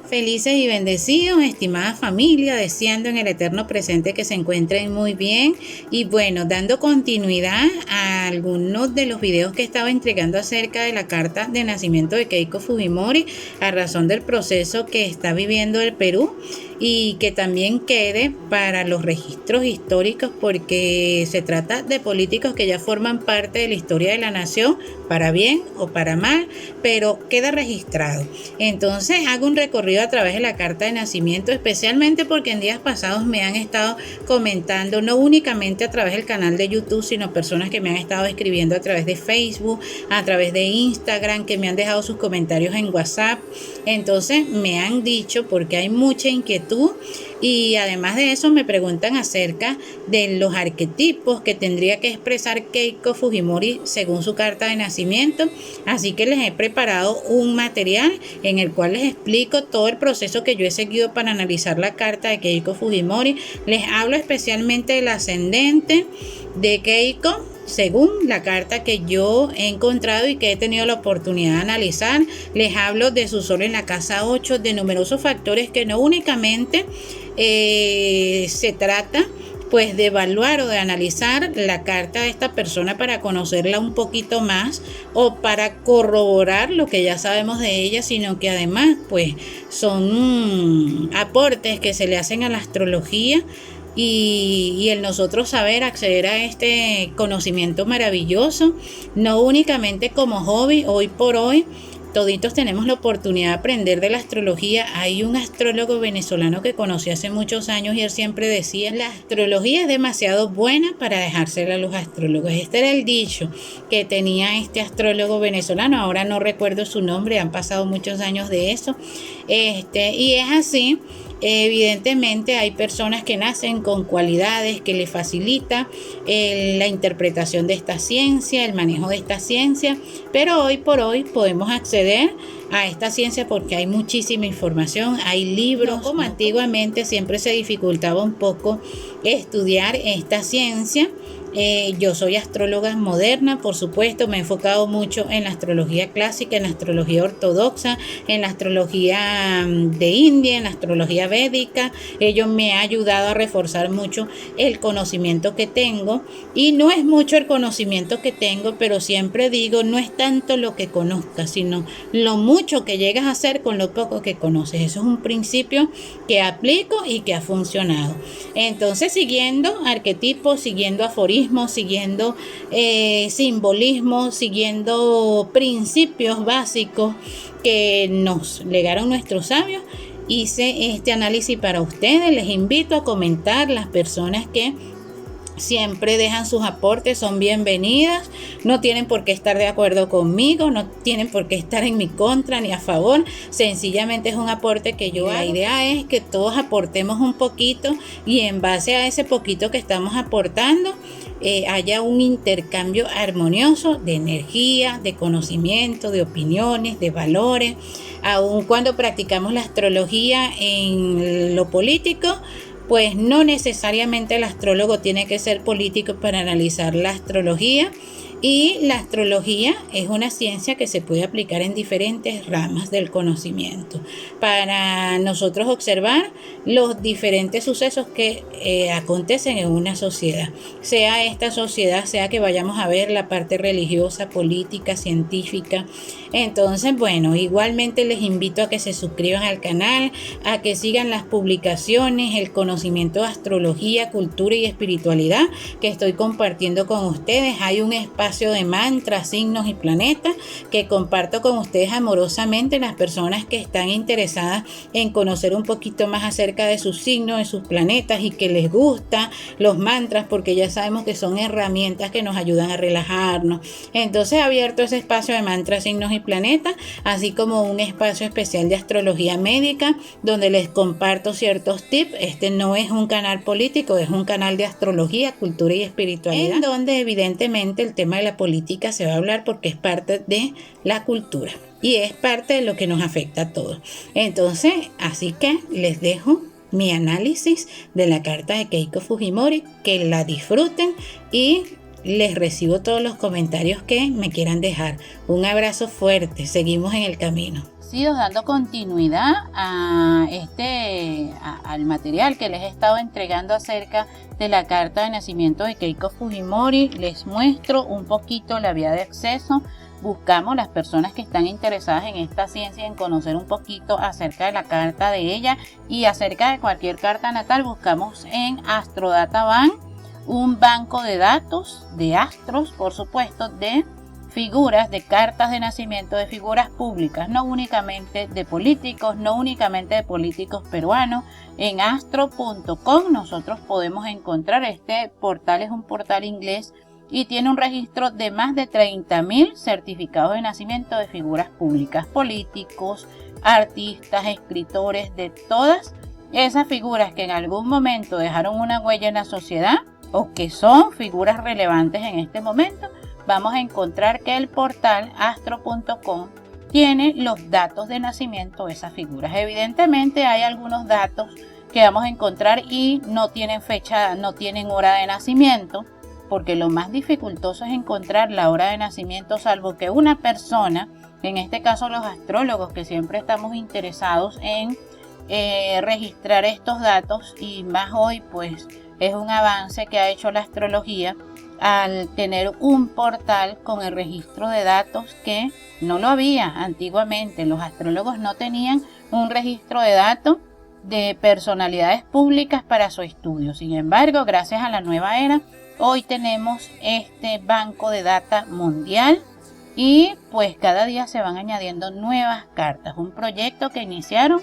Felices y bendecidos, estimada familia, deseando en el eterno presente que se encuentren muy bien. Y bueno, dando continuidad a algunos de los videos que estaba entregando acerca de la carta de nacimiento de Keiko Fujimori, a razón del proceso que está viviendo el Perú, y que también quede para los registros históricos, porque se trata de políticos que ya forman parte de la historia de la nación, para bien o para mal, pero queda registrado. Entonces hago un recorrido a través de la carta de nacimiento, especialmente porque en días pasados me han estado comentando, no únicamente a través del canal de YouTube, sino personas que me han estado escribiendo a través de Facebook, a través de Instagram, que me han dejado sus comentarios en WhatsApp. Entonces me han dicho, porque hay mucha inquietud, y además de eso me preguntan acerca de los arquetipos que tendría que expresar Keiko Fujimori según su carta de nacimiento. Así que les he preparado un material en el cual les explico todo el proceso que yo he seguido para analizar la carta de Keiko Fujimori. Les hablo especialmente del ascendente de Keiko según la carta que yo he encontrado y que he tenido la oportunidad de analizar. Les hablo de su sol en la casa 8, de numerosos factores que no únicamente se trata pues de evaluar o de analizar la carta de esta persona para conocerla un poquito más o para corroborar lo que ya sabemos de ella, sino que además pues son aportes que se le hacen a la astrología. Y el nosotros saber acceder a este conocimiento maravilloso, no únicamente como hobby. Hoy por hoy toditos tenemos la oportunidad de aprender de la astrología. Hay un astrólogo venezolano que conocí hace muchos años y él siempre decía: la astrología es demasiado buena para dejársela a los astrólogos. Este era el dicho que tenía este astrólogo venezolano. Ahora no recuerdo su nombre, han pasado muchos años de eso. Y es así. Evidentemente hay personas que nacen con cualidades que les facilita la interpretación de esta ciencia, el manejo de esta ciencia, pero hoy por hoy podemos acceder a esta ciencia porque hay muchísima información, hay libros. No como antiguamente siempre se dificultaba un poco estudiar esta ciencia. Yo soy astróloga moderna, por supuesto, me he enfocado mucho en la astrología clásica, en la astrología ortodoxa, en la astrología de India, en la astrología védica. Ello me ha ayudado a reforzar mucho el conocimiento que tengo, y no es mucho el conocimiento que tengo, pero siempre digo, no es tanto lo que conozcas, sino lo mucho que llegas a hacer con lo poco que conoces. Eso es un principio que aplico y que ha funcionado. Entonces, siguiendo arquetipos, siguiendo aforismos, siguiendo simbolismo, siguiendo principios básicos que nos legaron nuestros sabios, hice este análisis para ustedes. Les invito a comentar. Las personas que siempre dejan sus aportes son bienvenidas. No tienen por qué estar de acuerdo conmigo, no tienen por qué estar en mi contra ni a favor. Sencillamente es un aporte que yo hago. La idea es que todos aportemos un poquito, y en base a ese poquito que estamos aportando haya un intercambio armonioso de energía, de conocimiento, de opiniones, de valores. Aun cuando practicamos la astrología en lo político, pues no necesariamente el astrólogo tiene que ser político para analizar la astrología. Y la astrología es una ciencia que se puede aplicar en diferentes ramas del conocimiento para nosotros observar los diferentes sucesos que acontecen en una sociedad. Sea esta sociedad, sea que vayamos a ver la parte religiosa, política, científica. Entonces, bueno, igualmente les invito a que se suscriban al canal, a que sigan las publicaciones, el conocimiento de astrología, cultura y espiritualidad que estoy compartiendo con ustedes. Hay un espacio de mantras, signos y planetas que comparto con ustedes amorosamente. Las personas que están interesadas en conocer un poquito más acerca de sus signos, de sus planetas, y que les gustan los mantras, porque ya sabemos que son herramientas que nos ayudan a relajarnos. Entonces he abierto ese espacio de mantras, signos y planetas, así como un espacio especial de astrología médica donde les comparto ciertos tips. Este no es un canal político, es un canal de astrología, cultura y espiritualidad, en donde evidentemente el tema de la política se va a hablar porque es parte de la cultura y es parte de lo que nos afecta a todos. Entonces, así que les dejo mi análisis de la carta de Keiko Fujimori, que la disfruten, y les recibo todos los comentarios que me quieran dejar. Un abrazo fuerte, seguimos en el camino. nacidos, dando continuidad a al material que les he estado entregando acerca de la carta de nacimiento de Keiko Fujimori. Les muestro un poquito la vía de acceso. Buscamos las personas que están interesadas en esta ciencia, en conocer un poquito acerca de la carta de ella y acerca de cualquier carta natal. Buscamos en AstroDataBank, un banco de datos de astros, por supuesto, de figuras, de cartas de nacimiento, de figuras públicas, no únicamente de políticos, no únicamente de políticos peruanos. En astro.com nosotros podemos encontrar, este portal es un portal inglés y tiene un registro de más de 30.000 certificados de nacimiento de figuras públicas, políticos, artistas, escritores, de todas esas figuras que en algún momento dejaron una huella en la sociedad o que son figuras relevantes en este momento. Vamos a encontrar que el portal astro.com tiene los datos de nacimiento de esas figuras. Evidentemente hay algunos datos que vamos a encontrar y no tienen fecha, no tienen hora de nacimiento, porque lo más dificultoso es encontrar la hora de nacimiento, salvo que una persona, en este caso los astrólogos, que siempre estamos interesados en registrar estos datos, y más hoy pues es un avance que ha hecho la astrología al tener un portal con el registro de datos que no lo había antiguamente. Los astrólogos no tenían un registro de datos de personalidades públicas para su estudio. Sin embargo, gracias a la nueva era, hoy tenemos este banco de data mundial y pues cada día se van añadiendo nuevas cartas. Un proyecto que iniciaron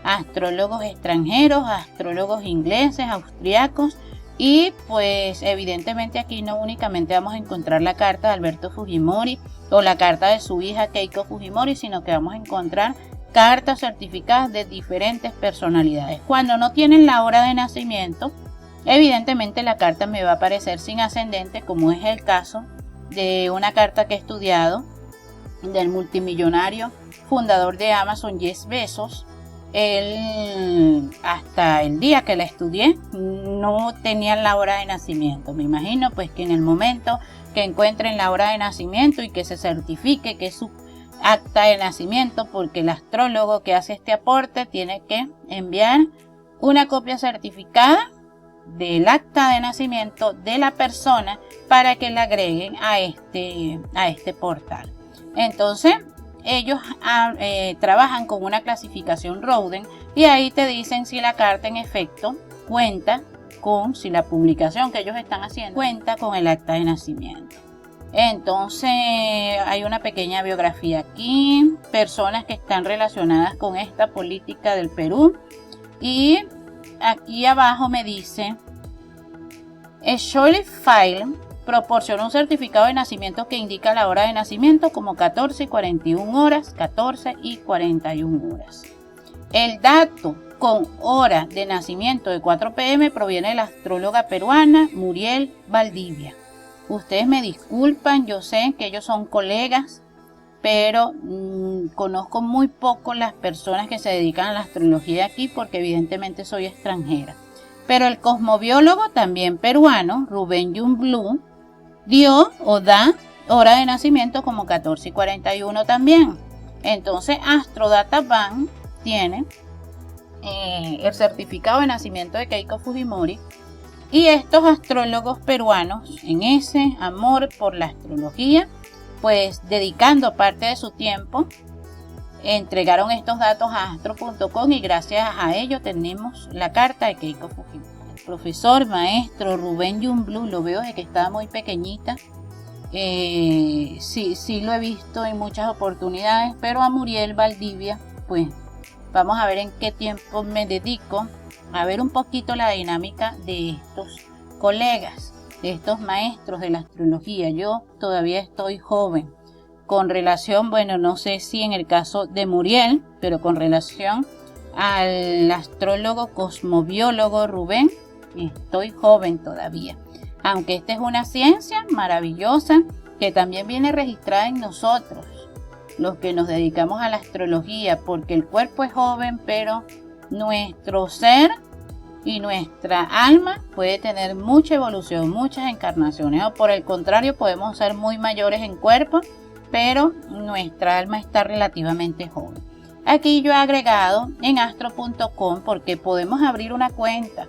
astrólogos extranjeros, astrólogos ingleses, austriacos, y pues evidentemente aquí no únicamente vamos a encontrar la carta de Alberto Fujimori o la carta de su hija Keiko Fujimori, sino que vamos a encontrar cartas certificadas de diferentes personalidades. Cuando no tienen la hora de nacimiento, evidentemente la carta me va a aparecer sin ascendente, como es el caso de una carta que he estudiado del multimillonario fundador de Amazon, Jeff Bezos. Él, hasta el día que la estudié, no tenía la hora de nacimiento. Me imagino pues que en el momento que encuentren la hora de nacimiento y que se certifique que es su acta de nacimiento, porque el astrólogo que hace este aporte tiene que enviar una copia certificada del acta de nacimiento de la persona para que la agreguen a este portal. Entonces ellos trabajan con una clasificación Rowden y ahí te dicen si la carta en efecto cuenta con, si la publicación que ellos están haciendo cuenta con el acta de nacimiento. Entonces hay una pequeña biografía aquí, personas que están relacionadas con esta política del Perú, y aquí abajo me dice: Shirley File proporciona un certificado de nacimiento que indica la hora de nacimiento como 14 y 41 horas, 14 y 41 horas. El dato con hora de nacimiento de 4 p.m. proviene de la astróloga peruana Muriel Valdivia. Ustedes me disculpan, yo sé que ellos son colegas, pero conozco muy poco las personas que se dedican a la astrología aquí, porque evidentemente soy extranjera. Pero el cosmobiólogo también peruano, Rubén Yumblu, dio o da hora de nacimiento como 14 y 41 también. Entonces AstroDataBank tiene el certificado de nacimiento de Keiko Fujimori, y estos astrólogos peruanos, en ese amor por la astrología, pues dedicando parte de su tiempo, entregaron estos datos a astro.com, y gracias a ello tenemos la carta de Keiko Fujimori. El profesor maestro Rubén Yumblu, lo veo desde que estaba muy pequeñita. Sí lo he visto en muchas oportunidades, pero a Muriel Valdivia, pues vamos a ver en qué tiempo me dedico a ver un poquito la dinámica de estos colegas, de estos maestros de la astrología. Yo todavía estoy joven. Con relación, bueno, no sé si en el caso de Muriel, pero con relación al astrólogo cosmobiólogo Rubén, estoy joven todavía. Aunque esta es una ciencia maravillosa que también viene registrada en nosotros, los que nos dedicamos a la astrología, porque el cuerpo es joven, pero nuestro ser y nuestra alma puede tener mucha evolución, muchas encarnaciones, o por el contrario podemos ser muy mayores en cuerpo, pero nuestra alma está relativamente joven. Aquí yo he agregado en astro.com porque podemos abrir una cuenta.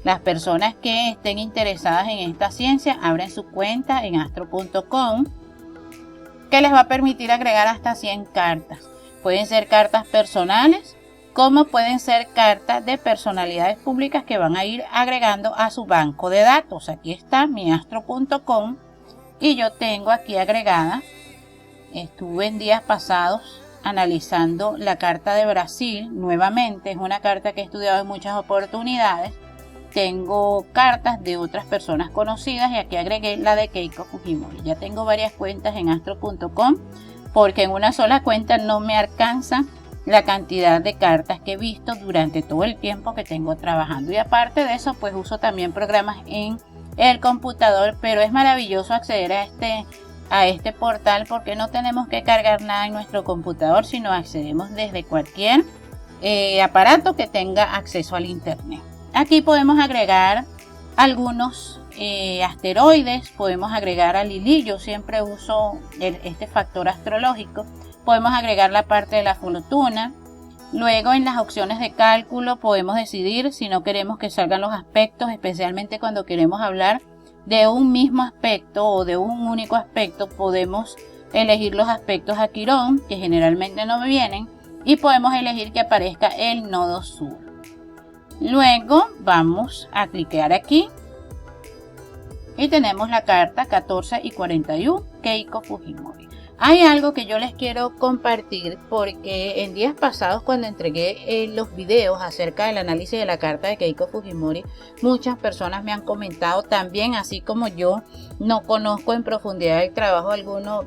Las personas que estén interesadas en esta ciencia abren su cuenta en astro.com, que les va a permitir agregar hasta 100 cartas. Pueden ser cartas personales, como pueden ser cartas de personalidades públicas que van a ir agregando a su banco de datos. Aquí está mi astro.com y yo tengo aquí agregada, estuve en días pasados analizando la carta de Brasil nuevamente. Es una carta que he estudiado en muchas oportunidades. Tengo cartas de otras personas conocidas y aquí agregué la de Keiko Fujimori. Ya tengo varias cuentas en astro.com porque en una sola cuenta no me alcanza la cantidad de cartas que he visto durante todo el tiempo que tengo trabajando. Y aparte de eso, pues uso también programas en el computador, pero es maravilloso acceder a este portal porque no tenemos que cargar nada en nuestro computador, sino accedemos desde cualquier aparato que tenga acceso al internet. Aquí podemos agregar algunos asteroides, podemos agregar a Lili. Yo siempre uso este factor astrológico. Podemos agregar la parte de la fortuna. Luego en las opciones de cálculo podemos decidir si no queremos que salgan los aspectos, especialmente cuando queremos hablar de un mismo aspecto o de un único aspecto. Podemos elegir los aspectos a Quirón, que generalmente no me vienen, y podemos elegir que aparezca el nodo sur. Luego vamos a cliquear aquí y tenemos la carta 14 y 41, Keiko Fujimori. Hay algo que yo les quiero compartir porque en días pasados, cuando entregué los videos acerca del análisis de la carta de Keiko Fujimori, muchas personas me han comentado también, así como yo no conozco en profundidad el trabajo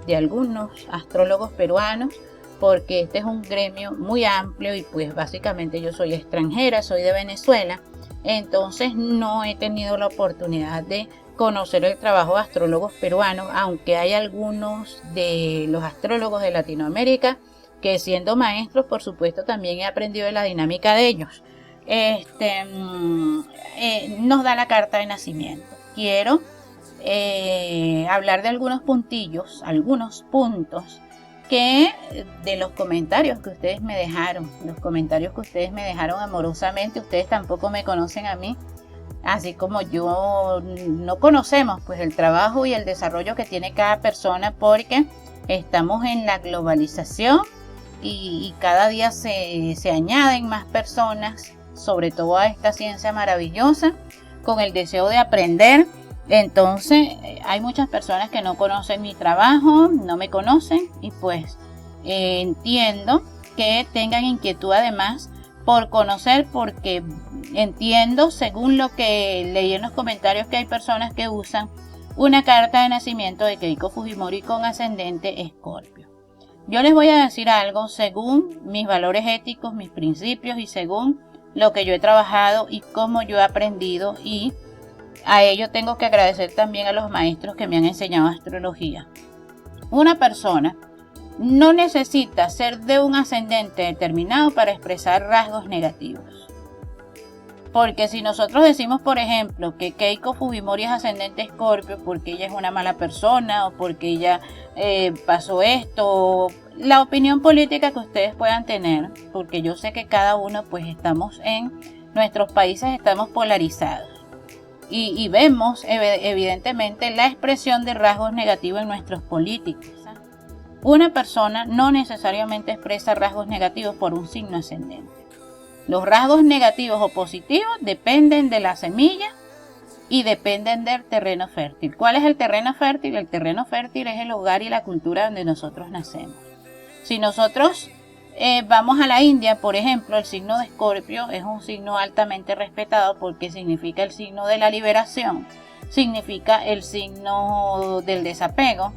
de algunos astrólogos peruanos, porque este es un gremio muy amplio y pues básicamente yo soy extranjera, soy de Venezuela, entonces no he tenido la oportunidad de conocer el trabajo de astrólogos peruanos, aunque hay algunos de los astrólogos de Latinoamérica que, siendo maestros, por supuesto también he aprendido de la dinámica de ellos. Nos da la carta de nacimiento. Quiero hablar de algunos puntillos, algunos puntos que de los comentarios que ustedes me dejaron, amorosamente. Ustedes tampoco me conocen a mí, así como yo no conocemos pues el trabajo y el desarrollo que tiene cada persona, porque estamos en la globalización y cada día se añaden más personas, sobre todo a esta ciencia maravillosa, con el deseo de aprender. Entonces hay muchas personas que no conocen mi trabajo, no me conocen, y pues entiendo que tengan inquietud además por conocer, porque entiendo, según lo que leí en los comentarios, que hay personas que usan una carta de nacimiento de Keiko Fujimori con ascendente Escorpio. Yo les voy a decir algo según mis valores éticos, mis principios y según lo que yo he trabajado y cómo yo he aprendido, y a ello tengo que agradecer también a los maestros que me han enseñado astrología. Una persona no necesita ser de un ascendente determinado para expresar rasgos negativos. Porque si nosotros decimos, por ejemplo, que Keiko Fujimori es ascendente Escorpio porque ella es una mala persona o porque ella pasó esto, la opinión política que ustedes puedan tener, porque yo sé que cada uno pues estamos en nuestros países, estamos polarizados. Y vemos evidentemente la expresión de rasgos negativos en nuestros políticos. Una persona no necesariamente expresa rasgos negativos por un signo ascendente. Los rasgos negativos o positivos dependen de la semilla y dependen del terreno fértil. ¿Cuál es el terreno fértil? El terreno fértil es el hogar y la cultura donde nosotros nacemos. Si nosotros vamos a la India, por ejemplo, el signo de Escorpio es un signo altamente respetado porque significa el signo de la liberación, significa el signo del desapego,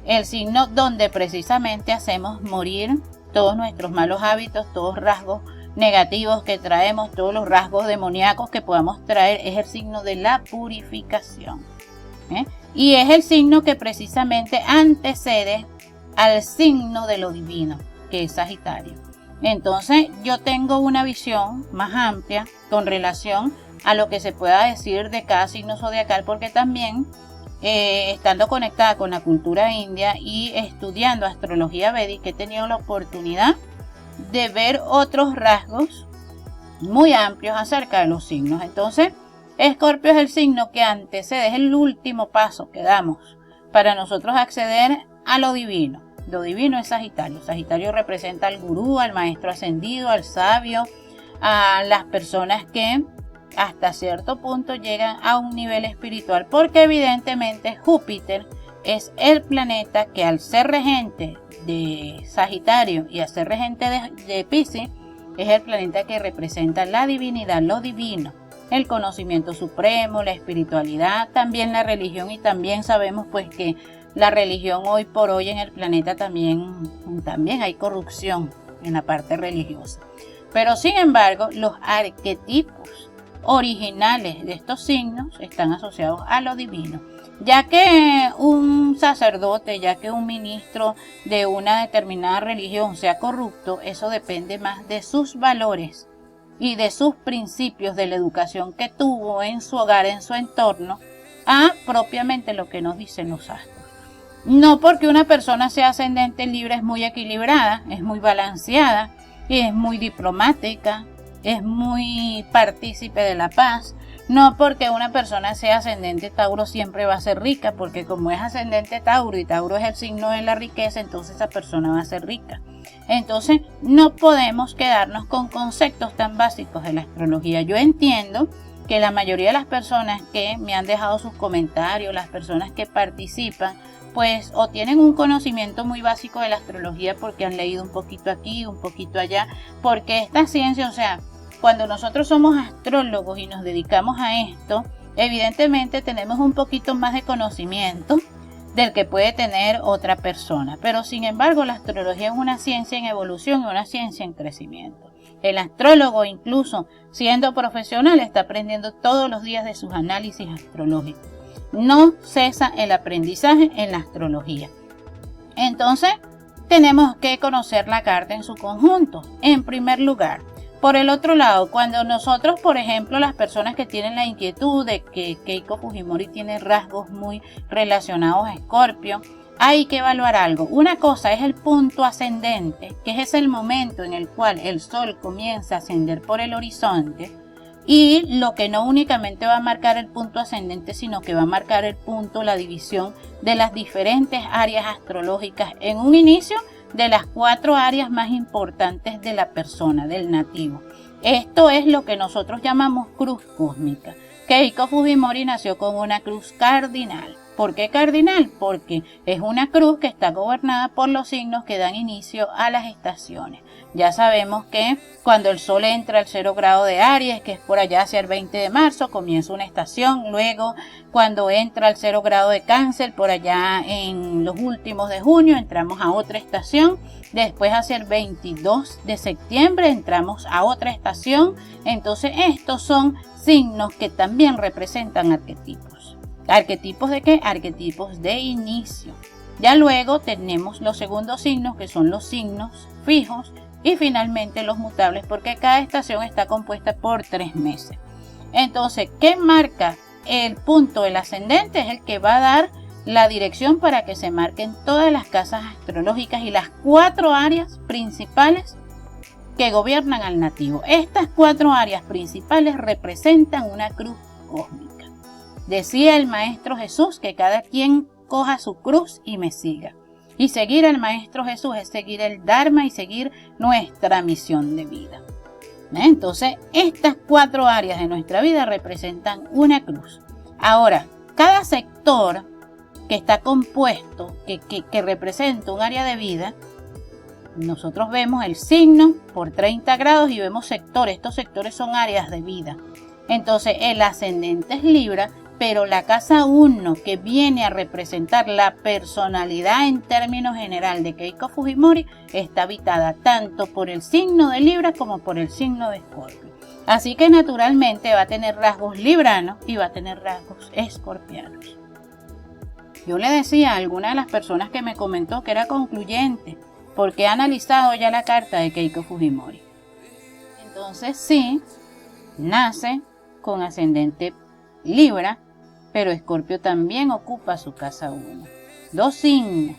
el signo donde precisamente hacemos morir todos nuestros malos hábitos, todos rasgos negativos que traemos, todos los rasgos demoníacos que podamos traer. Es el signo de la purificación, y es el signo que precisamente antecede al signo de lo divino, que es Sagitario. Entonces yo tengo una visión más amplia con relación a lo que se pueda decir de cada signo zodiacal, porque también estando conectada con la cultura india y estudiando astrología védica, he tenido la oportunidad de ver otros rasgos muy amplios acerca de los signos. Entonces, Escorpio es el signo que antecede, es el último paso que damos para nosotros acceder a lo divino. Lo divino es Sagitario. Sagitario representa al gurú, al maestro ascendido, al sabio, a las personas que hasta cierto punto llegan a un nivel espiritual, porque evidentemente Júpiter es el planeta que, al ser regente de Sagitario y al ser regente de Piscis, es el planeta que representa la divinidad, lo divino, el conocimiento supremo, la espiritualidad, también la religión. Y también sabemos pues que la religión hoy por hoy en el planeta también hay corrupción en la parte religiosa. Pero sin embargo, los arquetipos originales de estos signos están asociados a lo divino, ya que un sacerdote, ya que un ministro de una determinada religión sea corrupto, eso depende más de sus valores y de sus principios, de la educación que tuvo en su hogar, en su entorno, a propiamente lo que nos dicen los astros. No porque una persona sea ascendente en Libra es muy equilibrada, es muy balanceada y es muy diplomática, es muy partícipe de la paz. No porque una persona sea ascendente Tauro siempre va a ser rica, porque como es ascendente Tauro y Tauro es el signo de la riqueza, entonces esa persona va a ser rica. Entonces no podemos quedarnos con conceptos tan básicos de la astrología. Yo entiendo que la mayoría de las personas que me han dejado sus comentarios, las personas que participan, pues o tienen un conocimiento muy básico de la astrología porque han leído un poquito aquí, un poquito allá, porque esta ciencia, o sea, cuando nosotros somos astrólogos y nos dedicamos a esto, evidentemente tenemos un poquito más de conocimiento del que puede tener otra persona. Pero sin embargo, la astrología es una ciencia en evolución y una ciencia en crecimiento. El astrólogo, incluso siendo profesional, está aprendiendo todos los días de sus análisis astrológicos. No cesa el aprendizaje en la astrología. Entonces, tenemos que conocer la carta en su conjunto, en primer lugar. Por el otro lado, cuando nosotros, por ejemplo, las personas que tienen la inquietud de que Keiko Fujimori tiene rasgos muy relacionados a Escorpio, hay que evaluar algo. Una cosa es el punto ascendente, que es el momento en el cual el sol comienza a ascender por el horizonte, y lo que no únicamente va a marcar el punto ascendente, sino que va a marcar el punto, la división de las diferentes áreas astrológicas en un inicio de las 4 áreas más importantes de la persona, del nativo. Esto es lo que nosotros llamamos cruz cósmica. Keiko Fujimori nació con una cruz cardinal. ¿Por qué cardinal? Porque es una cruz que está gobernada por los signos que dan inicio a las estaciones. Ya sabemos que cuando el sol entra al 0 grado de Aries, que es por allá hacia el 20 de marzo, comienza una estación. Luego, cuando entra al 0 grado de Cáncer, por allá en los últimos de junio, entramos a otra estación. Después, hacia el 22 de septiembre, entramos a otra estación. Entonces, estos son signos que también representan arquetipos. ¿Arquetipos de qué? Arquetipos de inicio. Ya luego tenemos los segundos signos, que son los signos fijos, y finalmente los mutables, porque cada estación está compuesta por 3 meses. Entonces, ¿qué marca el punto del ascendente? Es el que va a dar la dirección para que se marquen todas las casas astrológicas y las 4 áreas principales que gobiernan al nativo. Estas 4 áreas principales representan una cruz cósmica. Decía el Maestro Jesús que cada quien coja su cruz y me siga. Y seguir al Maestro Jesús es seguir el Dharma y seguir nuestra misión de vida. Entonces, estas 4 áreas de nuestra vida representan una cruz. Ahora, cada sector que está compuesto, que representa un área de vida, nosotros vemos el signo por 30 grados y vemos sectores. Estos sectores son áreas de vida. Entonces, el ascendente es Libra, pero la casa 1, que viene a representar la personalidad en términos general de Keiko Fujimori, está habitada tanto por el signo de Libra como por el signo de Escorpio. Así que naturalmente va a tener rasgos libranos y va a tener rasgos escorpianos. Yo le decía a alguna de las personas que me comentó que era concluyente, porque he analizado ya la carta de Keiko Fujimori. Entonces sí, nace con ascendente Libra, pero Escorpio también ocupa su casa 1. 2 signos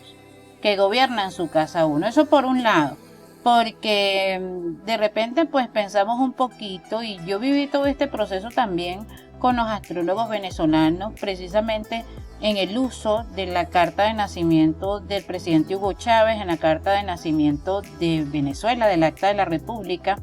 que gobiernan su casa 1. Eso por un lado. porque de repente pues pensamos un poquito, y yo viví todo este proceso también con los astrólogos venezolanos, precisamente en el uso de la carta de nacimiento del presidente Hugo Chávez, en la carta de nacimiento de Venezuela, del Acta de la República.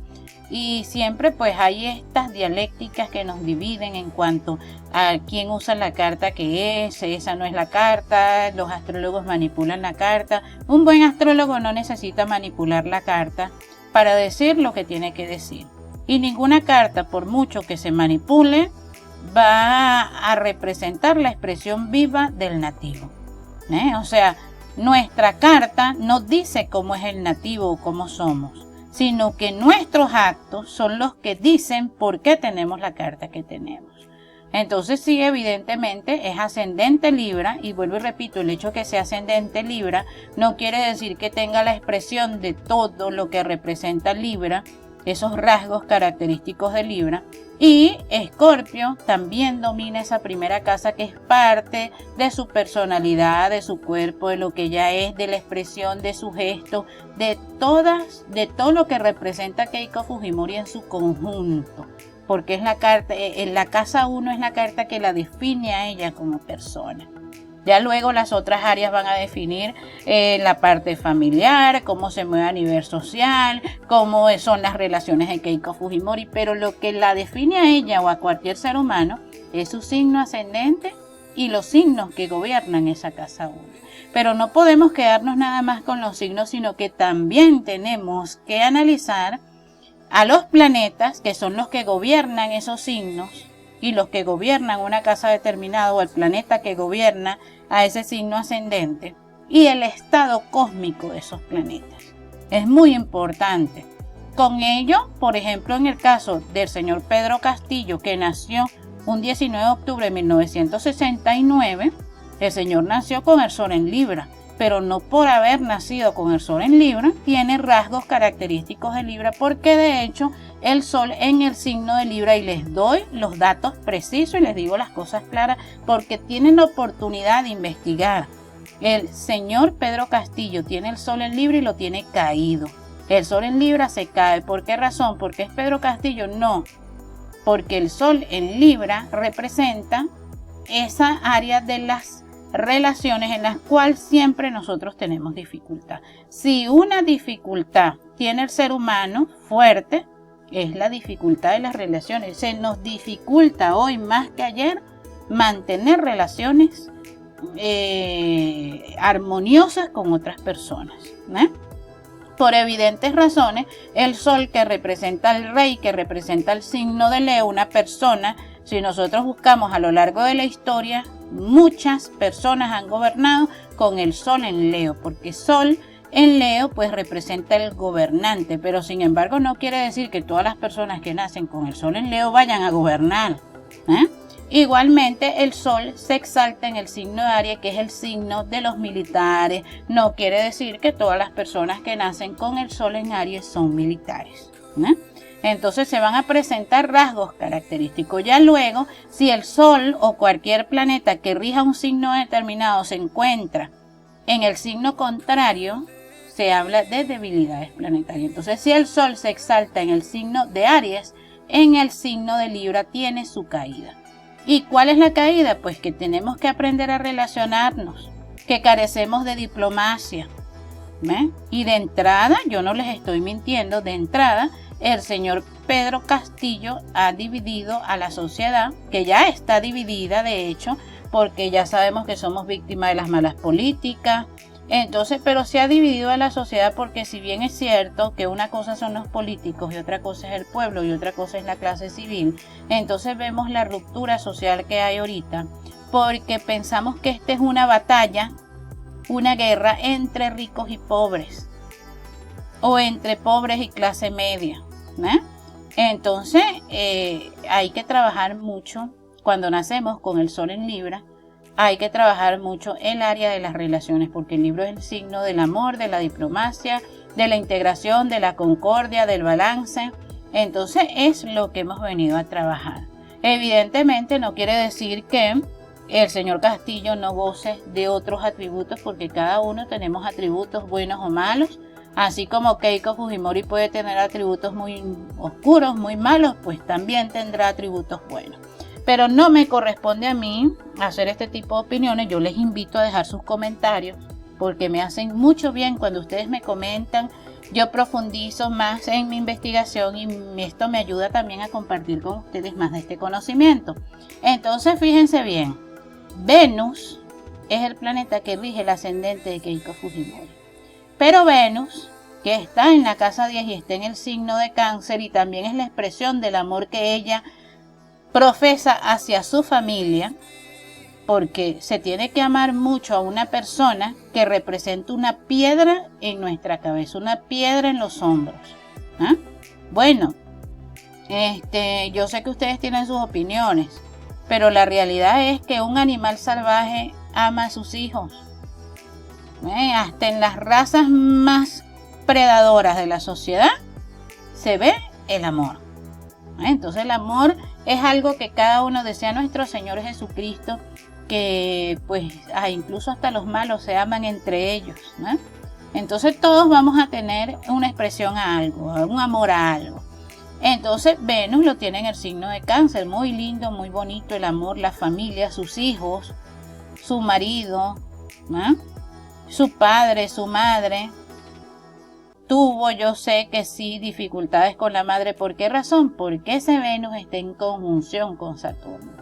Y siempre pues hay estas dialécticas que nos dividen en cuanto a quién usa la carta que es, esa no es la carta, los astrólogos manipulan la carta. Un buen astrólogo no necesita manipular la carta para decir lo que tiene que decir. Y ninguna carta, por mucho que se manipule, va a representar la expresión viva del nativo. O sea, nuestra carta no dice cómo es el nativo o cómo somos, sino que nuestros actos son los que dicen por qué tenemos la carta que tenemos. Entonces sí, evidentemente es ascendente Libra, y vuelvo y repito, el hecho de que sea ascendente Libra no quiere decir que tenga la expresión de todo lo que representa Libra, esos rasgos característicos de Libra. Y Escorpio también domina esa primera casa, que es parte de su personalidad, de su cuerpo, de lo que ella es, de la expresión, de su gesto, de todo lo que representa Keiko Fujimori en su conjunto, porque es la carta, en la casa 1 es la carta que la define a ella como persona. Ya luego las otras áreas van a definir la parte familiar, cómo se mueve a nivel social, cómo son las relaciones de Keiko Fujimori, pero lo que la define a ella o a cualquier ser humano es su signo ascendente y los signos que gobiernan esa casa 1. Pero no podemos quedarnos nada más con los signos, sino que también tenemos que analizar a los planetas, que son los que gobiernan esos signos, y los que gobiernan una casa determinada, o el planeta que gobierna a ese signo ascendente, y el estado cósmico de esos planetas. Es muy importante. Con ello, por ejemplo, en el caso del señor Pedro Castillo, que nació un 19 de octubre de 1969, el señor nació con el sol en Libra, pero no por haber nacido con el sol en Libra tiene rasgos característicos de Libra, porque de hecho el sol en el signo de Libra, y les doy los datos precisos y les digo las cosas claras porque tienen la oportunidad de investigar. El señor Pedro Castillo tiene el sol en Libra y lo tiene caído. El sol en Libra se cae. ¿Por qué razón? ¿Porque es Pedro Castillo? No, porque el sol en Libra representa esa área de las relaciones en las cuales siempre nosotros tenemos dificultad. Si una dificultad tiene el ser humano fuerte, es la dificultad de las relaciones. Se nos dificulta hoy más que ayer mantener relaciones armoniosas con otras personas, Por evidentes razones, el sol, que representa al rey, que representa el signo de Leo, una persona, si nosotros buscamos a lo largo de la historia, muchas personas han gobernado con el sol en Leo, porque sol en Leo pues representa el gobernante, pero sin embargo no quiere decir que todas las personas que nacen con el sol en Leo vayan a gobernar. Igualmente el sol se exalta en el signo de Aries, que es el signo de los militares. No quiere decir que todas las personas que nacen con el sol en Aries son militares. Entonces se van a presentar rasgos característicos. Ya luego, si el sol o cualquier planeta que rija un signo determinado se encuentra en el signo contrario, se habla de debilidades planetarias. Entonces, si el sol se exalta en el signo de Aries, en el signo de Libra tiene su caída. ¿Y cuál es la caída? Pues que tenemos que aprender a relacionarnos, que carecemos de diplomacia. Y de entrada, yo no les estoy mintiendo, de entrada, el señor Pedro Castillo ha dividido a la sociedad, que ya está dividida de hecho, porque ya sabemos que somos víctimas de las malas políticas. Entonces, pero se ha dividido a la sociedad, porque si bien es cierto que una cosa son los políticos y otra cosa es el pueblo y otra cosa es la clase civil, entonces vemos la ruptura social que hay ahorita, porque pensamos que esta es una batalla, una guerra entre ricos y pobres, o entre pobres y clase media, Entonces hay que trabajar mucho cuando nacemos con el sol en Libra. Hay que trabajar mucho el área de las relaciones, porque el Libra es el signo del amor, de la diplomacia, de la integración, de la concordia, del balance. Entonces es lo que hemos venido a trabajar. Evidentemente no quiere decir que el señor Castillo no goce de otros atributos, porque cada uno tenemos atributos buenos o malos. Así como Keiko Fujimori puede tener atributos muy oscuros, muy malos, pues también tendrá atributos buenos. Pero no me corresponde a mí hacer este tipo de opiniones. Yo les invito a dejar sus comentarios porque me hacen mucho bien cuando ustedes me comentan. Yo profundizo más en mi investigación y esto me ayuda también a compartir con ustedes más de este conocimiento. Entonces, fíjense bien, Venus es el planeta que rige el ascendente de Keiko Fujimori. Pero Venus, que está en la casa 10 y está en el signo de Cáncer, y también es la expresión del amor que ella profesa hacia su familia, porque se tiene que amar mucho a una persona que representa una piedra en nuestra cabeza, una piedra en los hombros. ¿Ah? Bueno, yo sé que ustedes tienen sus opiniones, pero la realidad es que un animal salvaje ama a sus hijos. Hasta en las razas más predadoras de la sociedad se ve el amor. Entonces el amor es algo que cada uno desea. Nuestro Señor Jesucristo, que pues incluso hasta los malos se aman entre ellos, ¿no? Entonces todos vamos a tener una expresión a algo, un amor a algo. Entonces Venus lo tiene en el signo de Cáncer, muy lindo, muy bonito el amor, la familia, sus hijos, su marido, ¿no? Su padre, su madre. Tuvo, yo sé que sí, dificultades con la madre. ¿Por qué razón? Porque ese Venus está en conjunción con Saturno.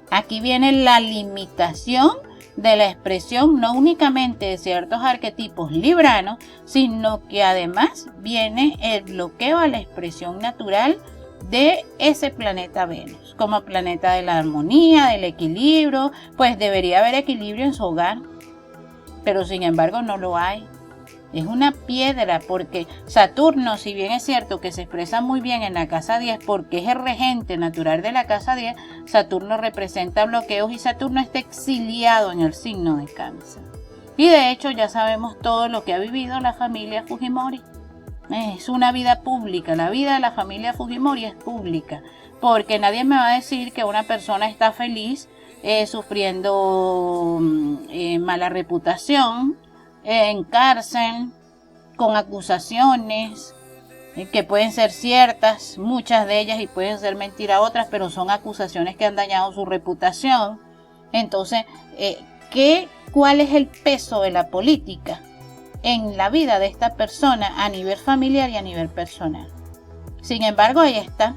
Aquí viene la limitación de la expresión, no únicamente de ciertos arquetipos libranos, sino que además viene el bloqueo a la expresión natural de ese planeta Venus. Como planeta de la armonía, del equilibrio, pues debería haber equilibrio en su hogar, pero sin embargo no lo hay. Es una piedra porque Saturno, si bien es cierto que se expresa muy bien en la casa 10 porque es el regente natural de la casa 10, Saturno representa bloqueos y Saturno está exiliado en el signo de Cáncer. Y de hecho ya sabemos todo lo que ha vivido la familia Fujimori. Es una vida pública, la vida de la familia Fujimori es pública, porque nadie me va a decir que una persona está feliz sufriendo mala reputación, en cárcel, con acusaciones que pueden ser ciertas, muchas de ellas, y pueden ser mentiras otras, pero son acusaciones que han dañado su reputación. Entonces, ¿cuál es el peso de la política en la vida de esta persona a nivel familiar y a nivel personal? Sin embargo, ahí está,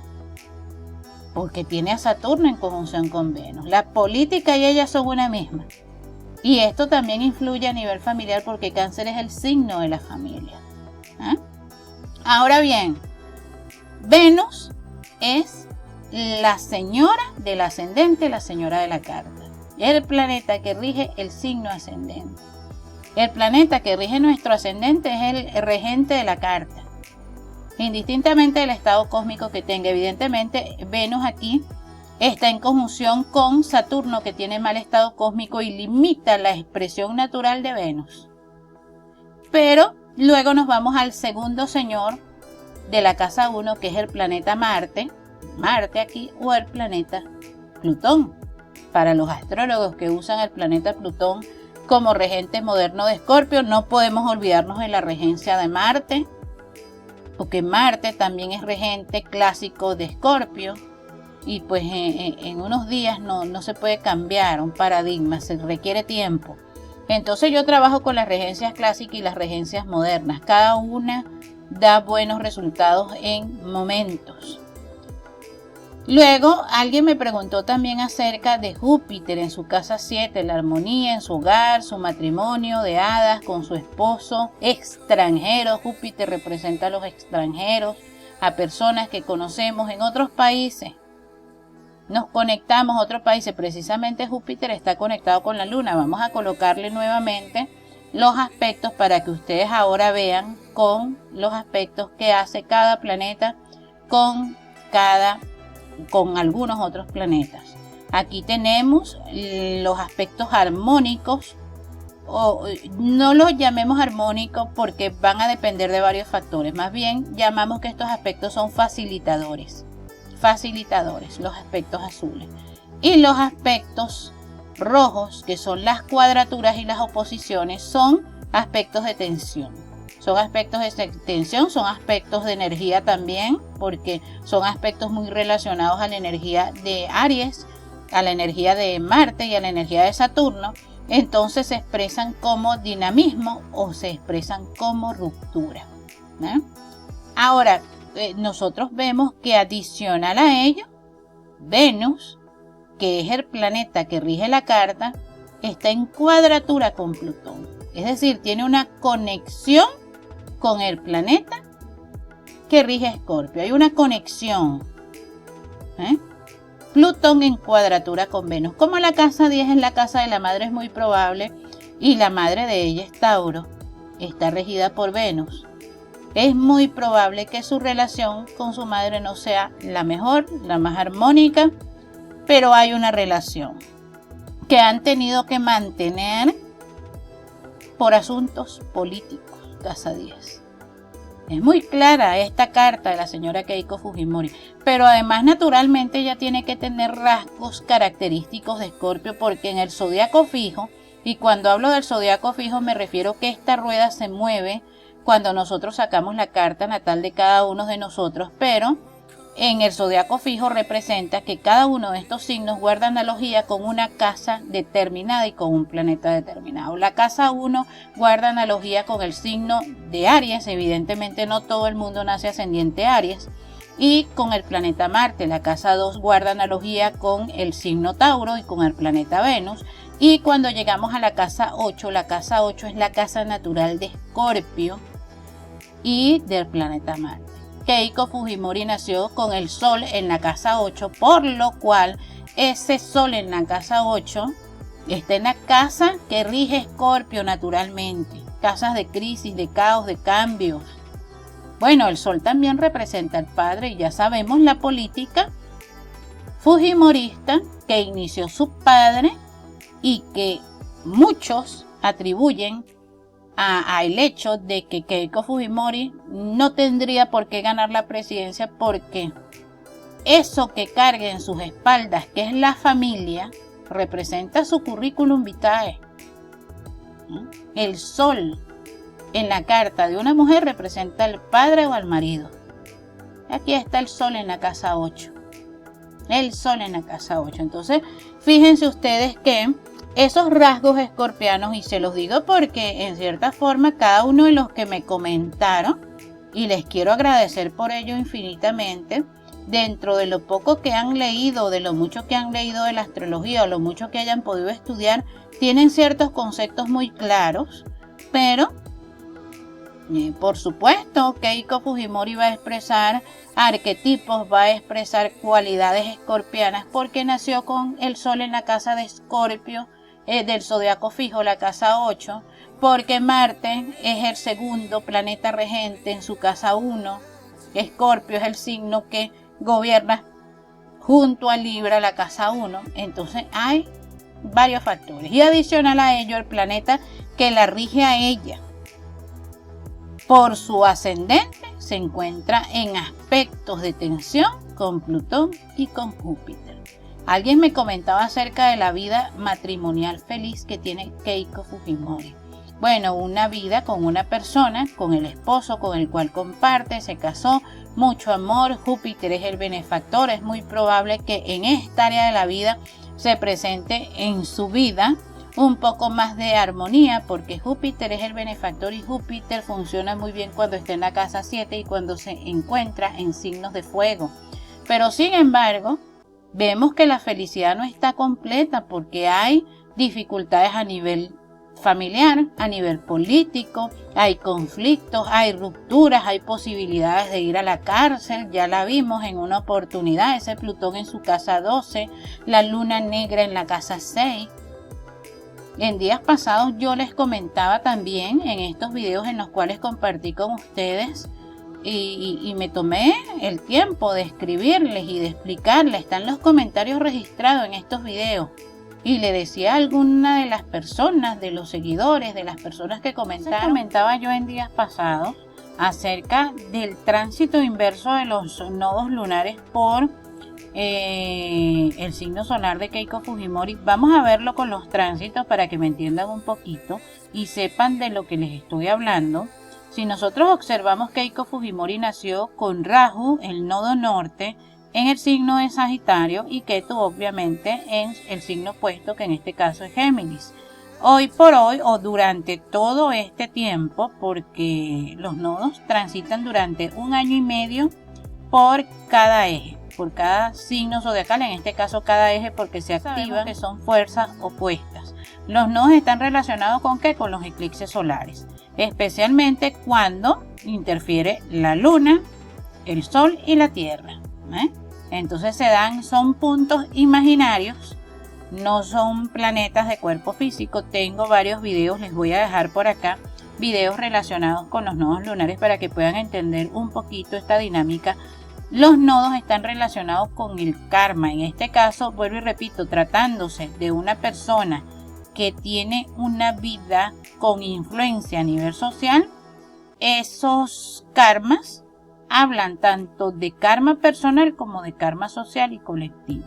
porque tiene a Saturno en conjunción con Venus. La política y ella son una misma. Y esto también influye a nivel familiar porque Cáncer es el signo de la familia. Ahora bien, Venus es la señora del ascendente, la señora de la carta. El planeta que rige el signo ascendente. El planeta que rige nuestro ascendente es el regente de la carta. Indistintamente del estado cósmico que tenga, evidentemente Venus aquí está en conjunción con Saturno, que tiene mal estado cósmico y limita la expresión natural de Venus. Pero luego nos vamos al segundo señor de la casa 1, que es el planeta Marte. Marte aquí, o el planeta Plutón. Para los astrólogos que usan el planeta Plutón como regente moderno de Escorpio, no podemos olvidarnos de la regencia de Marte, porque Marte también es regente clásico de Escorpio. Y pues en unos días no se puede cambiar un paradigma, se requiere tiempo. Entonces yo trabajo con las regencias clásicas y las regencias modernas. Cada una da buenos resultados en momentos. Luego alguien me preguntó también acerca de Júpiter en su casa 7, la armonía en su hogar, su matrimonio de hadas con su esposo, extranjero. Júpiter representa a los extranjeros, a personas que conocemos en otros países. Nos conectamos a otros países, precisamente Júpiter está conectado con la Luna. Vamos a colocarle nuevamente los aspectos para que ustedes ahora vean con los aspectos que hace cada planeta con algunos otros planetas. Aquí tenemos los aspectos armónicos, o no los llamemos armónicos porque van a depender de varios factores. Más bien llamamos que estos aspectos son facilitadores, los aspectos azules, y los aspectos rojos, que son las cuadraturas y las oposiciones, son aspectos de tensión. Son aspectos de tensión, son aspectos de energía también, porque son aspectos muy relacionados a la energía de Aries, a la energía de Marte y a la energía de Saturno. Entonces se expresan como dinamismo o se expresan como ruptura, ¿no? Ahora, nosotros vemos que adicional a ello, Venus, que es el planeta que rige la carta, está en cuadratura con Plutón. Es decir, tiene una conexión con el planeta que rige Escorpio. Hay una conexión. Plutón en cuadratura con Venus. Como la casa 10 es la casa de la madre, es muy probable, y la madre de ella es Tauro, está regida por Venus. Es muy probable que su relación con su madre no sea la mejor, la más armónica, pero hay una relación que han tenido que mantener por asuntos políticos, casa 10. Es muy clara esta carta de la señora Keiko Fujimori, pero además naturalmente ella tiene que tener rasgos característicos de Escorpio, porque en el zodiaco fijo, y cuando hablo del zodiaco fijo me refiero que esta rueda se mueve cuando nosotros sacamos la carta natal de cada uno de nosotros, pero en el zodiaco fijo representa que cada uno de estos signos guarda analogía con una casa determinada y con un planeta determinado. La casa 1 guarda analogía con el signo de Aries, evidentemente no todo el mundo nace ascendiente Aries, y con el planeta Marte. La casa 2 guarda analogía con el signo Tauro y con el planeta Venus. Y cuando llegamos a la casa 8 es la casa natural de Escorpio y del planeta Marte. Keiko Fujimori nació con el Sol en la casa 8, por lo cual ese Sol en la casa 8 está en la casa que rige Escorpio naturalmente. Casas de crisis, de caos, de cambios. Bueno, el Sol también representa al padre y ya sabemos la política fujimorista que inició su padre y que muchos atribuyen al hecho de que Keiko Fujimori no tendría por qué ganar la presidencia, porque eso que carga en sus espaldas, que es la familia, representa su currículum vitae. El Sol en la carta de una mujer representa al padre o al marido. Aquí está el Sol en la casa 8. El Sol en la casa 8. Entonces, fíjense ustedes que esos rasgos escorpianos, y se los digo porque en cierta forma cada uno de los que me comentaron, y les quiero agradecer por ello infinitamente, dentro de lo poco que han leído, de lo mucho que han leído de la astrología o lo mucho que hayan podido estudiar, tienen ciertos conceptos muy claros, pero por supuesto Keiko Fujimori va a expresar arquetipos, va a expresar cualidades escorpianas porque nació con el Sol en la casa de Escorpio, del zodiaco fijo, la casa 8, porque Marte es el segundo planeta regente en su casa 1. Escorpio es el signo que gobierna junto a Libra, la casa 1. Entonces hay varios factores. Y adicional a ello, el planeta que la rige a ella por su ascendente se encuentra en aspectos de tensión con Plutón y con Júpiter. Alguien me comentaba acerca de la vida matrimonial feliz que tiene Keiko Fujimori. Bueno, una vida con una persona, con el esposo con el cual comparte, se casó, mucho amor, Júpiter es el benefactor, es muy probable que en esta área de la vida se presente en su vida un poco más de armonía, porque Júpiter es el benefactor y Júpiter funciona muy bien cuando está en la casa 7 y cuando se encuentra en signos de fuego. Pero sin embargo, vemos que la felicidad no está completa porque hay dificultades a nivel familiar, a nivel político, hay conflictos, hay rupturas, hay posibilidades de ir a la cárcel, ya la vimos en una oportunidad, ese Plutón en su casa 12, la luna negra en la casa 6. En días pasados yo les comentaba también en estos videos en los cuales compartí con ustedes y me tomé el tiempo de escribirles y de explicarles, están los comentarios registrados en estos videos. Y le decía a alguna de las personas, de los seguidores, de las personas que comentaba yo en días pasados acerca del tránsito inverso de los nodos lunares por el signo solar de Keiko Fujimori. Vamos a verlo con los tránsitos para que me entiendan un poquito y sepan de lo que les estoy hablando. Si nosotros observamos, Keiko Fujimori nació con Rahu, el nodo norte, en el signo de Sagitario y Ketu obviamente en el signo opuesto, que en este caso es Géminis. Hoy por hoy o durante todo este tiempo, porque los nodos transitan durante 1 año y medio por cada eje, por cada signo zodiacal, en este caso cada eje porque se activa, que son fuerzas opuestas. Los nodos están relacionados con ¿qué? Con los eclipses solares, especialmente cuando interfiere la luna, el sol y la tierra. Entonces son puntos imaginarios, no son planetas de cuerpo físico. Tengo varios videos, les voy a dejar por acá, videos relacionados con los nodos lunares para que puedan entender un poquito esta dinámica. Los nodos están relacionados con el karma. En este caso, vuelvo y repito, tratándose de una persona que tiene una vida con influencia a nivel social, esos karmas hablan tanto de karma personal como de karma social y colectivo.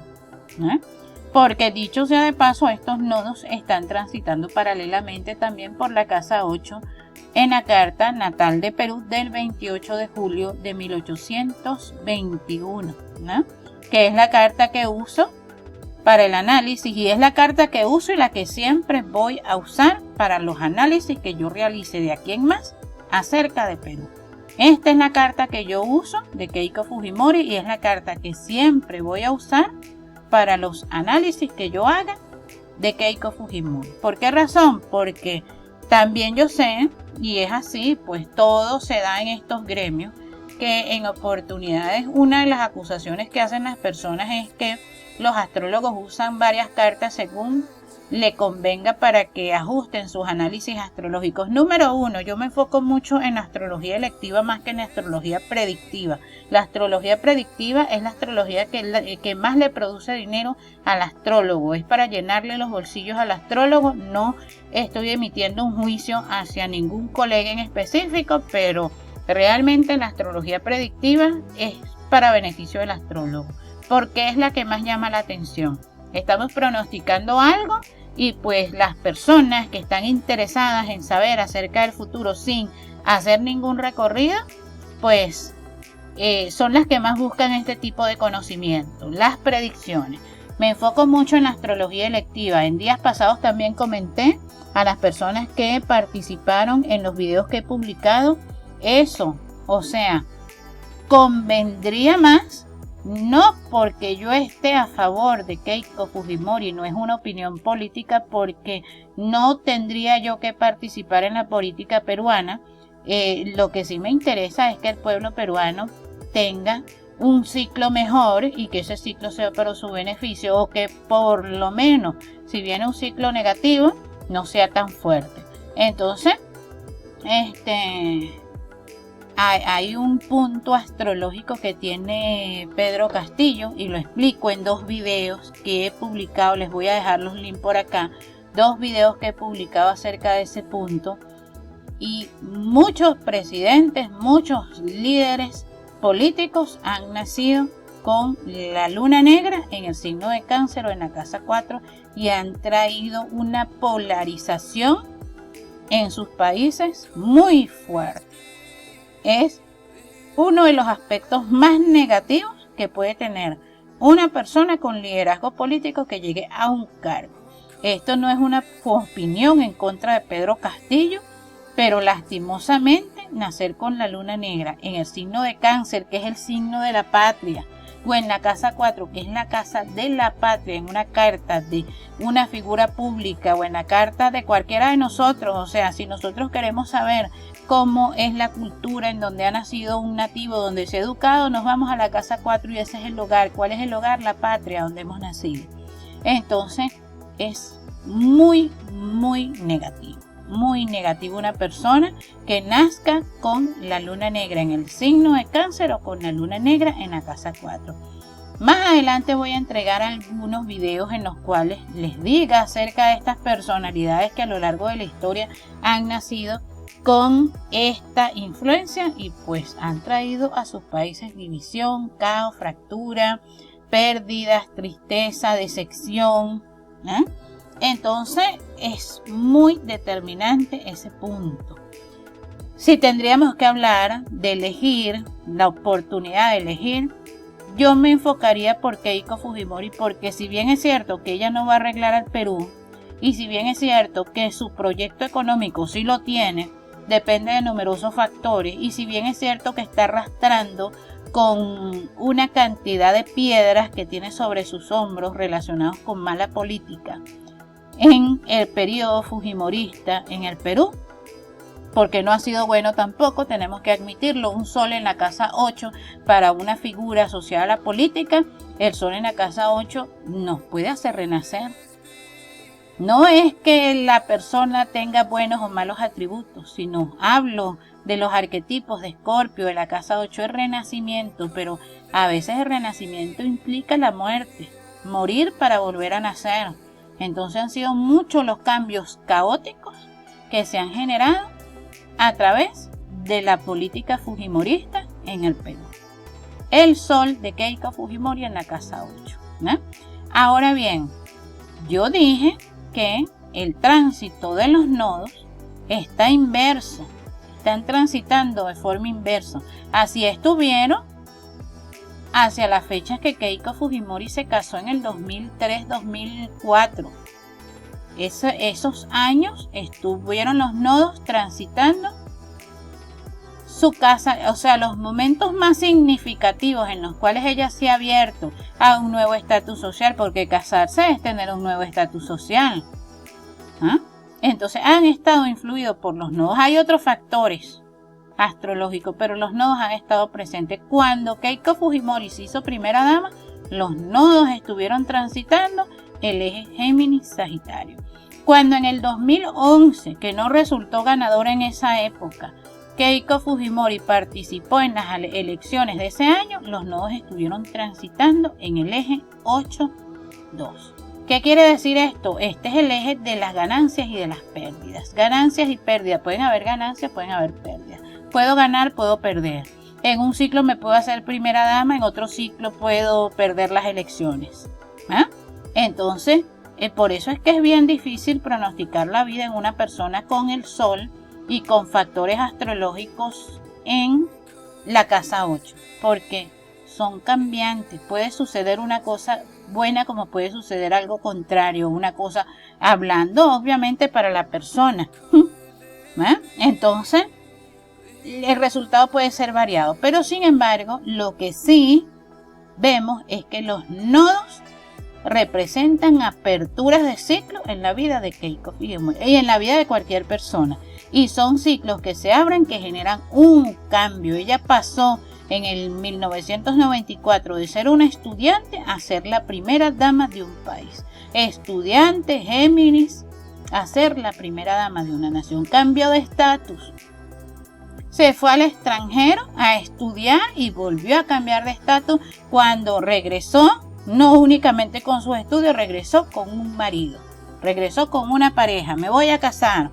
Porque dicho sea de paso, estos nodos están transitando paralelamente también por la casa 8 en la carta natal de Perú del 28 de julio de 1821, que es la carta que uso para el análisis y es la carta que uso y la que siempre voy a usar para los análisis que yo realice de aquí en más acerca de Perú. Esta es la carta que yo uso de Keiko Fujimori y es la carta que siempre voy a usar para los análisis que yo haga de Keiko Fujimori. ¿Por qué razón? Porque también yo sé, y es así, pues todo se da en estos gremios, que en oportunidades una de las acusaciones que hacen las personas es que los astrólogos usan varias cartas según le convenga para que ajusten sus análisis astrológicos. Número 1, yo me enfoco mucho en la astrología electiva más que en la astrología predictiva. La astrología predictiva es la astrología que más le produce dinero al astrólogo. Es para llenarle los bolsillos al astrólogo. No estoy emitiendo un juicio hacia ningún colega en específico, pero realmente la astrología predictiva es para beneficio del astrólogo, porque es la que más llama la atención. Estamos pronosticando algo y pues las personas que están interesadas en saber acerca del futuro sin hacer ningún recorrido, pues son las que más buscan este tipo de conocimiento, las predicciones. Me enfoco mucho en la astrología electiva. En días pasados también comenté a las personas que participaron en los videos que he publicado eso, o sea, convendría más. No porque yo esté a favor de Keiko Fujimori, no es una opinión política, porque no tendría yo que participar en la política peruana. Lo que sí me interesa es que el pueblo peruano tenga un ciclo mejor y que ese ciclo sea para su beneficio, o que por lo menos si viene un ciclo negativo no sea tan fuerte. Entonces, hay un punto astrológico que tiene Pedro Castillo y lo explico en 2 videos que he publicado. Les voy a dejar los links por acá. 2 videos que he publicado acerca de ese punto. Y muchos presidentes, muchos líderes políticos han nacido con la luna negra en el signo de Cáncer o en la casa 4 y han traído una polarización en sus países muy fuerte. Es uno de los aspectos más negativos que puede tener una persona con liderazgo político que llegue a un cargo. Esto no es una opinión en contra de Pedro Castillo, pero lastimosamente nacer con la luna negra en el signo de Cáncer, que es el signo de la patria, o en la casa 4, que es la casa de la patria, en una carta de una figura pública o en la carta de cualquiera de nosotros. O sea, si nosotros queremos saber cómo es la cultura en donde ha nacido un nativo, donde se ha educado, nos vamos a la casa 4 y ese es el hogar. ¿Cuál es el hogar? La patria, donde hemos nacido. Entonces es muy, muy negativo. Muy negativo una persona que nazca con la luna negra en el signo de Cáncer o con la luna negra en la casa 4. Más adelante voy a entregar algunos videos en los cuales les diga acerca de estas personalidades que a lo largo de la historia han nacido con esta influencia y pues han traído a sus países división, caos, fractura, pérdidas, tristeza, decepción, Entonces es muy determinante ese punto. Si tendríamos que hablar de elegir, la oportunidad de elegir, yo me enfocaría por Keiko Fujimori, porque si bien es cierto que ella no va a arreglar al Perú, y si bien es cierto que su proyecto económico sí lo tiene, depende de numerosos factores, y si bien es cierto que está arrastrando con una cantidad de piedras que tiene sobre sus hombros relacionados con mala política en el periodo fujimorista en el Perú, porque no ha sido bueno tampoco, tenemos que admitirlo. Un sol en la casa 8 para una figura asociada a la política, el sol en la casa 8 nos puede hacer renacer. No es que la persona tenga buenos o malos atributos, sino hablo de los arquetipos de Escorpio, de la casa 8 es renacimiento, pero a veces el renacimiento implica la muerte, morir para volver a nacer. Entonces han sido muchos los cambios caóticos que se han generado a través de la política fujimorista en el Perú. El sol de Keiko Fujimori en la casa 8, ¿no? Ahora bien, yo dije que el tránsito de los nodos está inverso, están transitando de forma inversa. Así estuvieron hacia las fechas que Keiko Fujimori se casó en el 2003-2004. Esos años estuvieron los nodos transitando su casa, o sea, los momentos más significativos en los cuales ella se ha abierto a un nuevo estatus social, porque casarse es tener un nuevo estatus social. Entonces han estado influidos por los nodos. Hay otros factores astrológicos, pero los nodos han estado presentes. Cuando Keiko Fujimori se hizo primera dama, los nodos estuvieron transitando el eje Géminis-Sagitario. Cuando en el 2011, que no resultó ganadora en esa época, Keiko Fujimori participó en las elecciones de ese año, los nodos estuvieron transitando en el eje 8-2. ¿Qué quiere decir esto? Este es el eje de las ganancias y de las pérdidas. Ganancias y pérdidas. Pueden haber ganancias, pueden haber pérdidas. Puedo ganar, puedo perder. En un ciclo me puedo hacer primera dama, en otro ciclo puedo perder las elecciones. Entonces, por eso es que es bien difícil pronosticar la vida en una persona con el sol y con factores astrológicos en la casa 8, porque son cambiantes. Puede suceder una cosa buena como puede suceder algo contrario, una cosa, hablando obviamente para la persona. Entonces, el resultado puede ser variado, pero sin embargo, lo que sí vemos es que los nodos representan aperturas de ciclo en la vida de Keiko Fujimori y en la vida de cualquier persona, y son ciclos que se abren, que generan un cambio. Ella pasó en el 1994 de ser una estudiante a ser la primera dama de un país. Estudiante, Géminis, a ser la primera dama de una nación. Cambio de estatus. Se fue al extranjero a estudiar y volvió a cambiar de estatus cuando regresó, no únicamente con sus estudios, regresó con un marido, regresó con una pareja, me voy a casar.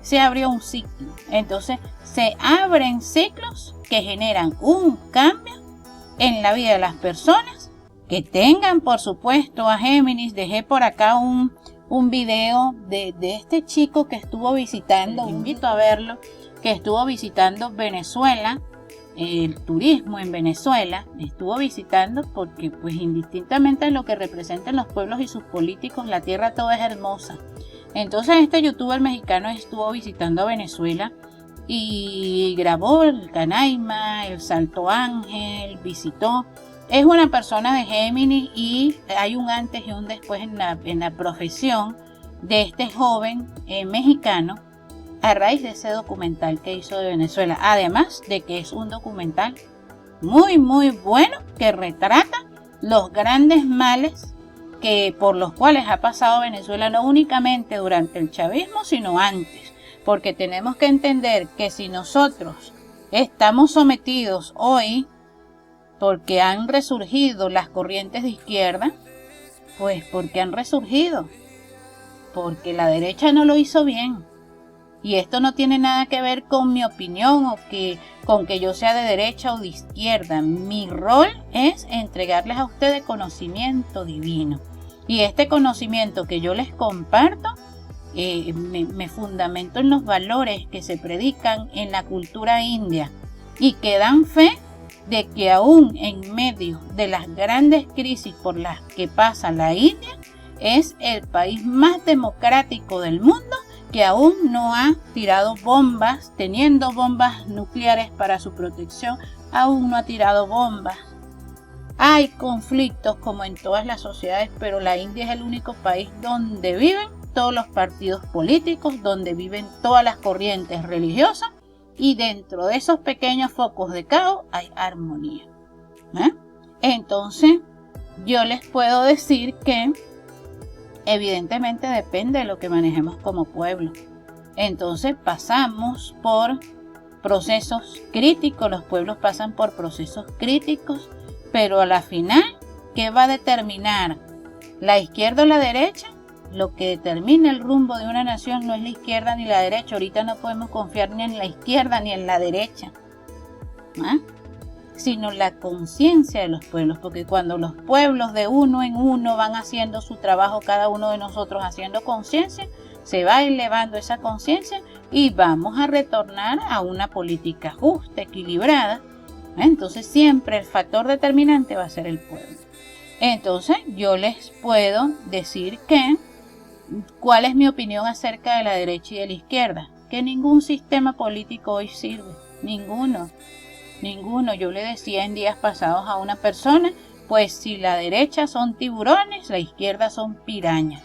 Se abrió un ciclo. Entonces se abren ciclos que generan un cambio en la vida de las personas que tengan, por supuesto, a Géminis. Dejé por acá un video de este chico que estuvo visitando, invito a verlo, que estuvo visitando Venezuela, el turismo en Venezuela, estuvo visitando porque pues indistintamente de lo que representan los pueblos y sus políticos, la tierra toda es hermosa. Entonces este youtuber mexicano estuvo visitando a Venezuela y grabó el Canaima, el Salto Ángel, visitó. Es una persona de Géminis y hay un antes y un después en la profesión de este joven mexicano a raíz de ese documental que hizo de Venezuela. Además de que es un documental muy muy bueno que retrata los grandes males por los cuales ha pasado Venezuela, no únicamente durante el chavismo, sino antes. Porque tenemos que entender que si nosotros estamos sometidos hoy, porque han resurgido las corrientes de izquierda, pues porque han resurgido, porque la derecha no lo hizo bien. Y esto no tiene nada que ver con mi opinión o con que yo sea de derecha o de izquierda. Mi rol es entregarles a ustedes conocimiento divino. Y este conocimiento que yo les comparto me fundamento en los valores que se predican en la cultura india y que dan fe de que aún en medio de las grandes crisis por las que pasa la India, es el país más democrático del mundo que aún no ha tirado bombas, teniendo bombas nucleares para su protección, aún no ha tirado bombas. Hay conflictos como en todas las sociedades, pero la India es el único país donde viven todos los partidos políticos, donde viven todas las corrientes religiosas y dentro de esos pequeños focos de caos hay armonía. Entonces, yo les puedo decir que evidentemente depende de lo que manejemos como pueblo. Entonces pasamos por procesos críticos, los pueblos pasan por procesos críticos, pero a la final, ¿qué va a determinar? ¿La izquierda o la derecha? Lo que determina el rumbo de una nación no es la izquierda ni la derecha. Ahorita no podemos confiar ni en la izquierda ni en la derecha, sino la conciencia de los pueblos, porque cuando los pueblos de uno en uno van haciendo su trabajo, cada uno de nosotros haciendo conciencia, se va elevando esa conciencia y vamos a retornar a una política justa, equilibrada. Entonces siempre el factor determinante va a ser el pueblo. Entonces yo les puedo decir que ¿cuál es mi opinión acerca de la derecha y de la izquierda? Que ningún sistema político hoy sirve, ninguno. Yo le decía en días pasados a una persona, pues si la derecha son tiburones, la izquierda son pirañas.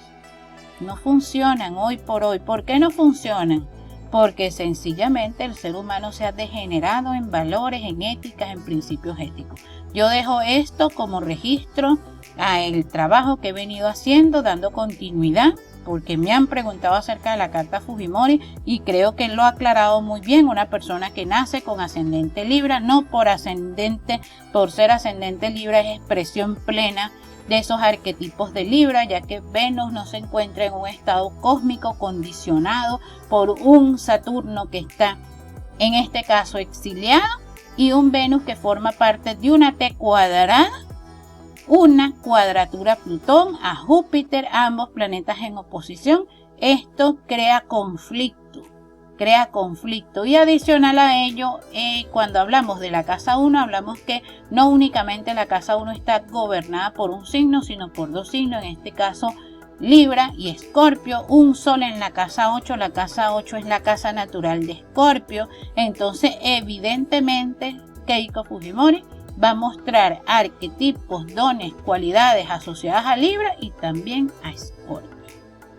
No funcionan hoy por hoy. ¿Por qué no funcionan? Porque sencillamente el ser humano se ha degenerado en valores, en éticas, en principios éticos. Yo dejo esto como registro al trabajo que he venido haciendo, dando continuidad, porque me han preguntado acerca de la carta Fujimori y creo que él lo ha aclarado muy bien. Una persona que nace con ascendente Libra, no por ser ascendente Libra es expresión plena de esos arquetipos de Libra, ya que Venus no se encuentra en un estado cósmico condicionado por un Saturno que está en este caso exiliado y un Venus que forma parte de una T cuadrada, una cuadratura Plutón a Júpiter, ambos planetas en oposición. Esto crea conflicto y adicional a ello, cuando hablamos de la casa 1, hablamos que no únicamente la casa 1 está gobernada por un signo, sino por dos signos, en este caso Libra y Escorpio, un sol en la casa 8, la casa 8 es la casa natural de Escorpio. Entonces evidentemente Keiko Fujimori va a mostrar arquetipos, dones, cualidades asociadas a Libra y también a Escorpio.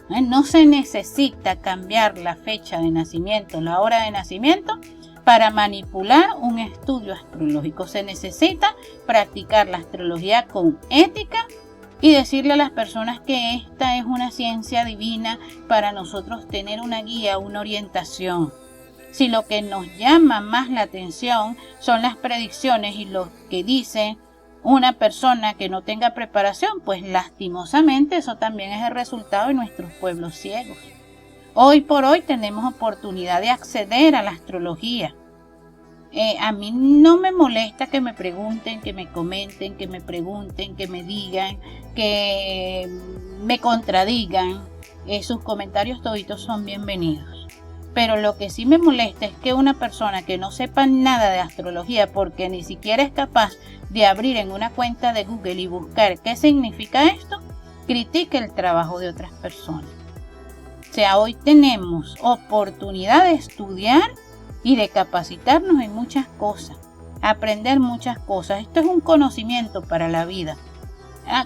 No se necesita cambiar la fecha de nacimiento, la hora de nacimiento, para manipular un estudio astrológico. Se necesita practicar la astrología con ética y decirle a las personas que esta es una ciencia divina para nosotros tener una guía, una orientación. Si lo que nos llama más la atención son las predicciones y lo que dice una persona que no tenga preparación, pues lastimosamente eso también es el resultado de nuestros pueblos ciegos. Hoy por hoy tenemos oportunidad de acceder a la astrología. A mí no me molesta que me pregunten, que me comenten, que me pregunten, que me digan, que me contradigan. Sus comentarios toditos son bienvenidos. Pero lo que sí me molesta es que una persona que no sepa nada de astrología, porque ni siquiera es capaz de abrir en una cuenta de Google y buscar qué significa esto, critique el trabajo de otras personas. O sea, hoy tenemos oportunidad de estudiar y de capacitarnos en muchas cosas, aprender muchas cosas. Esto es un conocimiento para la vida.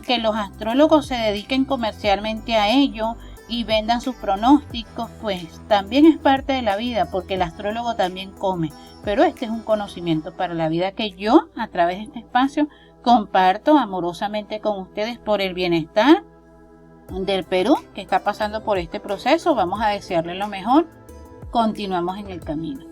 Que los astrólogos se dediquen comercialmente a ello y vendan sus pronósticos, pues también es parte de la vida, porque el astrólogo también come, pero este es un conocimiento para la vida que yo a través de este espacio comparto amorosamente con ustedes por el bienestar del Perú, que está pasando por este proceso. Vamos a desearle lo mejor, continuamos en el camino.